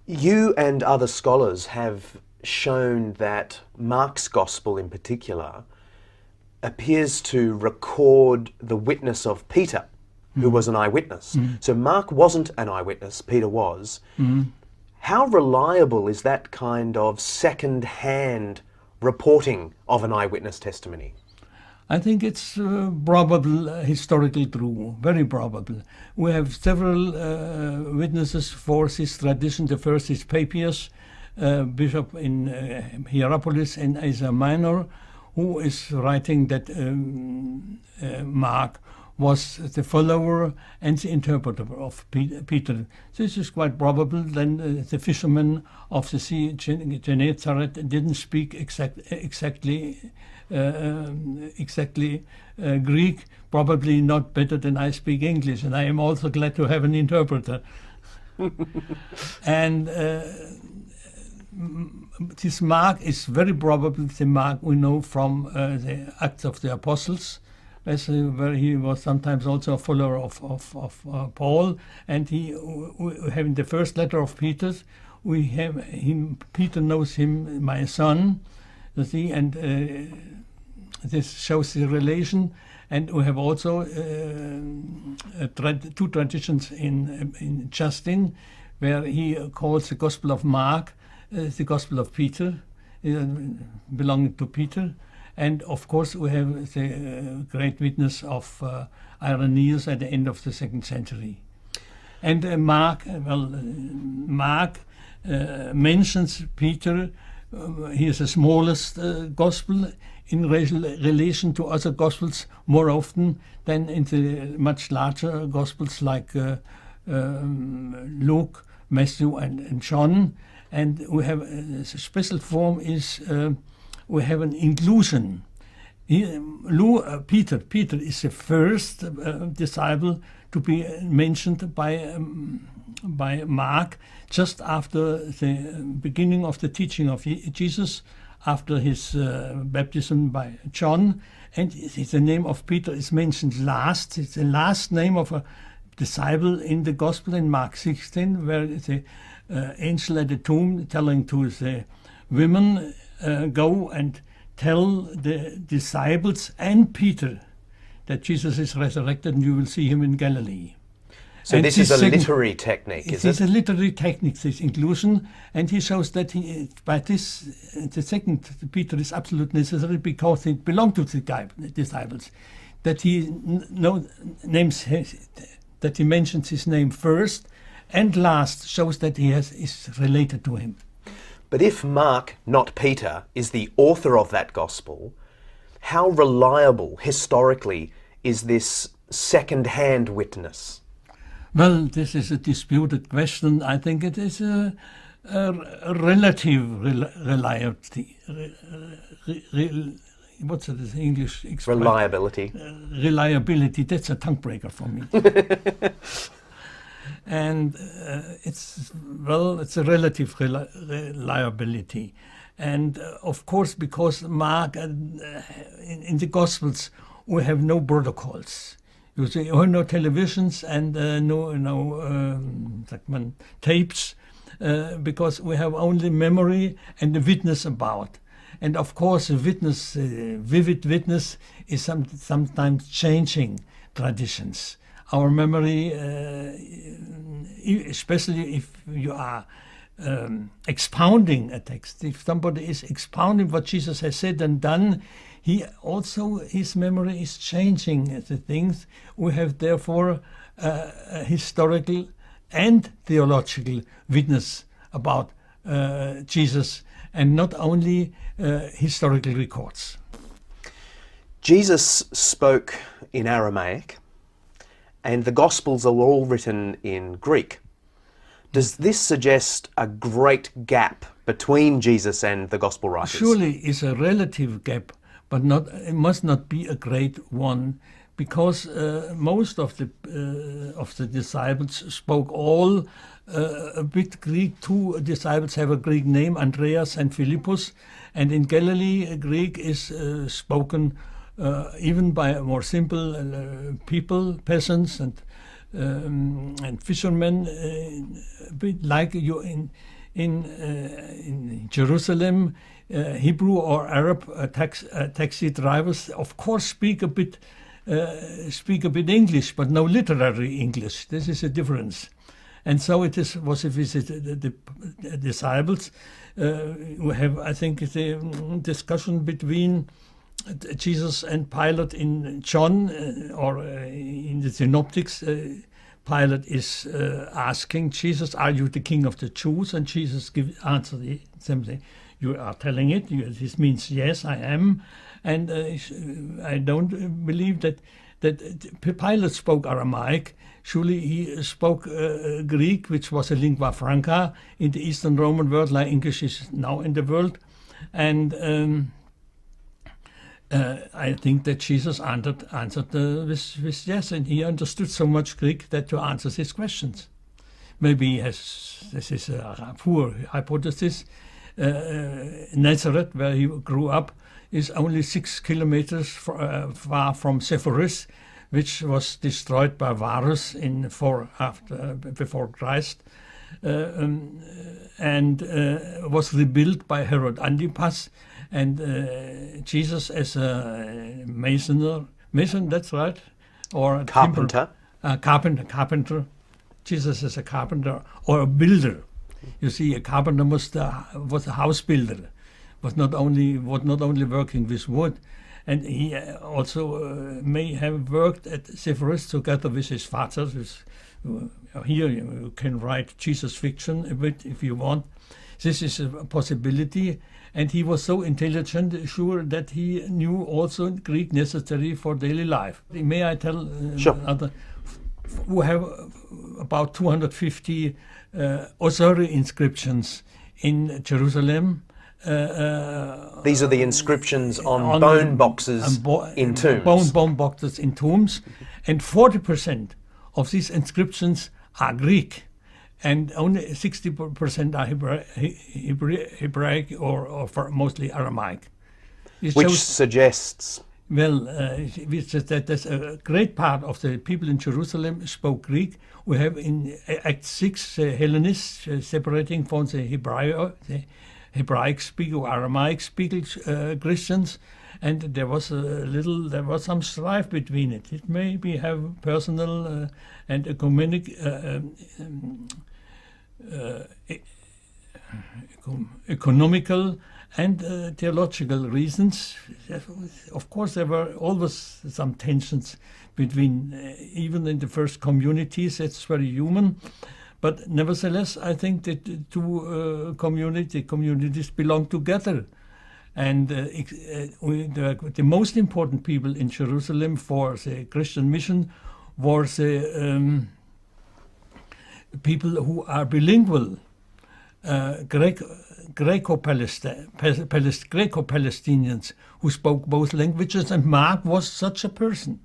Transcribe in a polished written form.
You and other scholars have shown that Mark's Gospel in particular appears to record the witness of Peter, who was an eyewitness. So Mark wasn't an eyewitness, Peter was. How reliable is that kind of second-hand reporting of an eyewitness testimony? I think it's probable, historically true, very probable. We have several witnesses for this tradition. The first is Papias, bishop in Hierapolis in Asia Minor, who is writing that Mark was the follower and the interpreter of Peter. This is quite probable. Then the fishermen of the sea, Gennesaret, didn't speak exactly Greek, probably not better than I speak English, and I am also glad to have an interpreter. And this Mark is very probably the Mark we know from the Acts of the Apostles, where he was sometimes also a follower of Paul, and he having the first letter of Peter, we have him. Peter knows him, my son, you see, and this shows the relation. And we have also two traditions in Justin, where he calls the Gospel of Mark the Gospel of Peter, belonging to Peter. And of course, we have the great witness of Irenaeus at the end of the 2nd century. And Mark mentions Peter. He is the smallest gospel in relation to other gospels more often than in the much larger gospels like Luke, Matthew, and John. And we have a special form is we have an inclusion. Peter is the first disciple to be mentioned by Mark just after the beginning of the teaching of Jesus, after his baptism by John. And the name of Peter is mentioned last. It's the last name of a disciple in the Gospel in Mark 16, where the angel at the tomb telling to the women, go and tell the disciples and Peter that Jesus is resurrected and you will see him in Galilee. So and this is a literary technique, is it? It's a literary technique, this inclusion, and he shows that by this, the second Peter is absolutely necessary because it belonged to the disciples. That he that he mentions his name first and last shows that he is related to him. But if Mark, not Peter, is the author of that gospel, how reliable historically is this second-hand witness? Well, this is a disputed question. I think it is a relative reliability. What's the English expression? Reliability. Reliability, that's a tongue breaker for me. And it's a relative reliability. And of course, because Mark, in the Gospels, we have no protocols. You see, no televisions and no tapes, because we have only memory and the witness about. And of course, a witness, vivid witness, is sometimes changing traditions. Our memory, especially if you are expounding a text, if somebody is expounding what Jesus has said and done, his memory is changing the things. We have therefore a historical and theological witness about Jesus, and not only historical records. Jesus spoke in Aramaic, and the Gospels are all written in Greek. Does this suggest a great gap between Jesus and the Gospel writers? Surely it's a relative gap, but it must not be a great one, because most of the disciples spoke all a bit Greek. Two disciples have a Greek name, Andreas and Philippus, and in Galilee Greek is spoken even by more simple people, peasants and fishermen, a bit like you in Jerusalem, Hebrew or Arab taxi drivers, of course, speak a bit English, but no literary English. This is a difference. And so was a visit. The disciples who have, I think, the discussion between Jesus and Pilate in John or in the Synoptics. Pilate is asking Jesus, "Are you the king of the Jews?" And Jesus answers something. "You are telling it. This means yes, I am." And I don't believe that Pilate spoke Aramaic. Surely he spoke Greek, which was a lingua franca in the Eastern Roman world, like English is now in the world. And I think that Jesus answered with yes, and he understood so much Greek that to answer his questions. Maybe this is a poor hypothesis. Nazareth, where he grew up, is only 6 kilometers far from Sepphoris, which was destroyed by Varus before Christ, and was rebuilt by Herod Antipas. And Jesus as a mason, that's right, or carpenter. Carpenter. Jesus as a carpenter or a builder. You see, a carpenter was a house builder, was not only working with wood, and he also may have worked at Sepphoris together with his father. Here you can write Jesus fiction a bit if you want. This is a possibility, and he was so intelligent, sure, that he knew also Greek necessary for daily life. May I tell Sure. We have about 250 ossuary inscriptions in Jerusalem. These are the inscriptions on bone boxes in tombs. Bone boxes in tombs, and 40% of these inscriptions are Greek, and only 60% are Hebraic or mostly Aramaic. Which suggests... Well, that a great part of the people in Jerusalem spoke Greek. We have in Act 6 Hellenists separating from the Hebraic speaking or Aramaic speaking Christians, and there was some strife between it. It maybe have personal and economical and theological reasons. Of course, there were always some tensions between, even in the first communities. It's very human. But nevertheless, I think that the two communities belong together. And the most important people in Jerusalem for the Christian mission were the people who are bilingual, Greco-Palestinians who spoke both languages, and Mark was such a person.